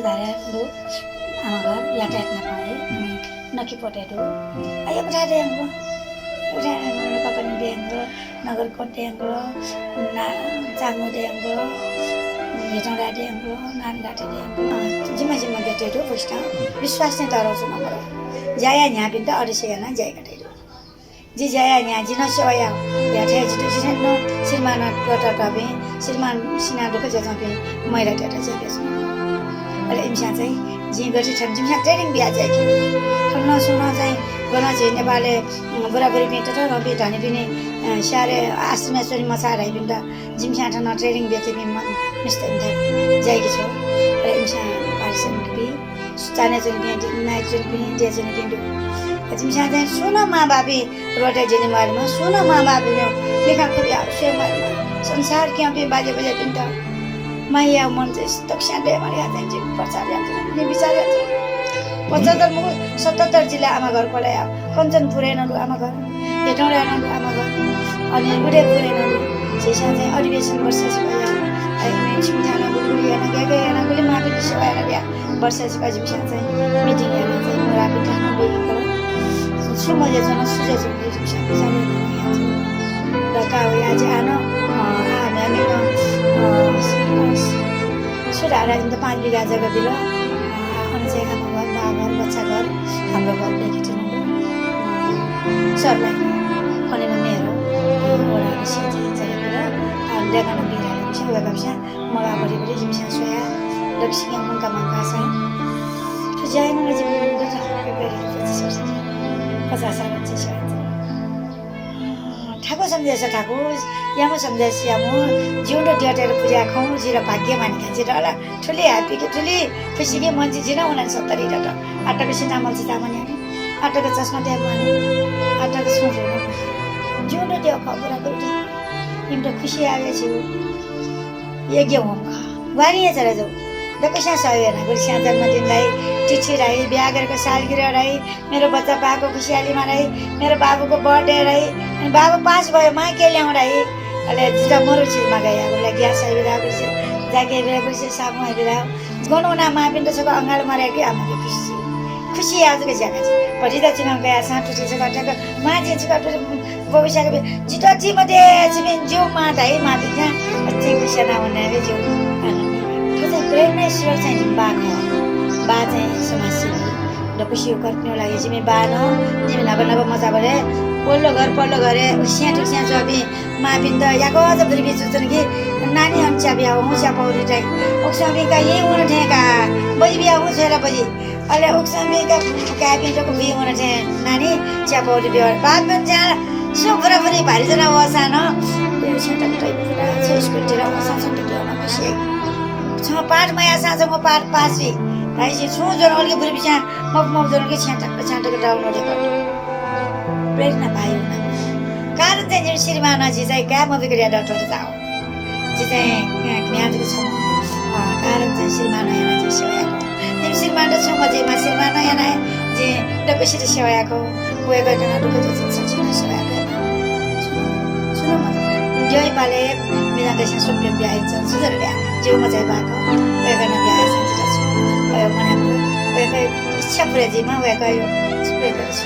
धाराहरू आमा घर यातायात नपाए नकी पटेहरू ayo berada yang gua udah papan yang gua nagar kote yang gua cangu yang gua हिजो राडे हाम्रो नान गाटे हाम्रो जिम्मा जिम्मा गेटेहरू बुझ्टा विश्वास नै तराउँछु नगरो जाया यहाँ बिन्दा अडिसे याना जाय गाटेहरू जी जाया यहाँ जिन सेवाया याठे जितो जिन श्रीमान टटा टबे श्रीमान सिना दुख जजाबे मैला टटा जाके छ अले इमसा चाहिँ जी गटे छम जिमसा ट्रेनिङ बिया जाय कि ठन्न सुन चाहिँ गना चाहिँ नेपालले बराबरी मेट र रबी ढाने पनि सारे आश्रमेश्वरी मसाराइ बिन्दा जिमसा ठन्न ट्रेनिङ बेते मिस्टर जायकी छु र इमसा पार्सन भी सुचाने जन भी नाइट जन भी जे जन भी जिमसा चाहिँ सुन माँ बाबी रोटे जने मारमा सुन माँ बाबी ने लेखा को आवश्यक मारमा संसार के पे बाजे बाजे पिंता माया मन चाहिँ तक्ष्या दे मारे आ चाहिँ प्रचार जान्छ नि विचार 77 जिल्ला आमा घर पलाया कञ्चनपुरेनलु आमा घर हेटौँडानलु आमा घर अनि गुडेपुरेनलु जेसा चाहिँ अधिवेशन वर्ष भयो आई छिमजाना गुडुलियाना गएना गुले मापि सेवाना दिया वर्ष जिमसा चाहिँ मिटिङ हेर्न चाहिँ मरापि खानु बेको सुमजे जन सुजे जन जिमसा बिचारे रकाउ या जान हामी सुधारा जुन त 5 बिघा जग्गा दिलो अनि चाहिँ हाम्रो घर बाबा बच्चा घर हाम्रो घर देखिन्छ सरलाई अनि मेरो वडा सिटी जग्गा अनि देखाउन बिराले छ वेबसा मला बढी जिमसा सोया दक्षिण मुका मंगा छ तो जाइन न जिम गटा पचास छ ठाकुर सम्झेछ ठाकुर यामो सम्झेछ यामो जिउँ ड्याटेर पूजा खाउँ जिरा भाग्य मानिका जिरा ठुली ह्याप्पी के ठुली खुसी के मान्छे जिना 69 डाटा आटाको सिना मल्छ तामाने आटाको चस्मा ट्याब माने आटाको सोच जिउँ ड्या खबरा गरे इमटा खुसी आवे छु यज्ञ होम खा वारिए चला जाऊ दकैसा सहेना गुरु स्या जन्मदिनलाई चिठी राई बिहा गरेको सालगिरह राई मेरो बच्चा पाएको खुसियालीमा राई मेरो बाबुको बर्थडे राई अनि बाबु पास भयो मा के ल्याउँ राई अले जिता मरु चीज मगाया बोला ग्यास आइरा गुरु जाके बेला गुरु सामु आइरा गणना मा पिन त सब अंगाल मरे कि आमाको खुसी आजको जग्गा पढि त चिनाउ गया साटु छ गटक मा जे छ गटक भविष्यको जिता जी मध्ये जिमेन जो मा दाइ मा बिना अति खुसी न हुने रे जो प्रेरणा ईश्वर चाहिँ बाखो बा चाहिँ समाजसेवी डकुसी कर्तनु लागि जिमे बान जिमे नब मजा गरे पल्लो घरे स्या जबी मापिन्द याको जबरी बिजुचन कि नानी हन्छ बिहा हुन्छ पौरी चाहिँ ओक्सामी का यही हुन ठेका बजी बिहा हुन्छ र बजी अले ओक्सामी का कापिन्टको बिहा हुन ठे नानी च्या पौरी बिहा बात पनि जहाँ सो बराबरी भारी जना वसा न त्यो छटा टाइप छ स्कुल तिर वसा छ त्यो न खुसी छ पाठ माया साँझ म पाठ पासी भाइजी छु जन अलि बुढी बिचा म जन के छ्याटक डाउनलोड गर्नु प्रेरणा पायो न कारण चाहिँ श्रीमान जी चाहिँ क्या म बिगडिया डाक्टर जाऊ जी चाहिँ ज्ञानको छ कारण चाहिँ श्रीमान yana चाहिँ सेवाको तिमी श्रीमान छ म चाहिँ मा श्रीमान yana जे डकसित सेवाको कोही गर्न दुःख चाहिँ सचिन सेवाको सुन म जय पाले मेरा देश सुप्रिम बिहाइन्छ सुजर बिहा जिउ म चाहिँ बाको कोही गर्न बिहा सचिन छु कोही मन कोही इच्छा पुरै जिमा कोही सुप्रिम गर्छु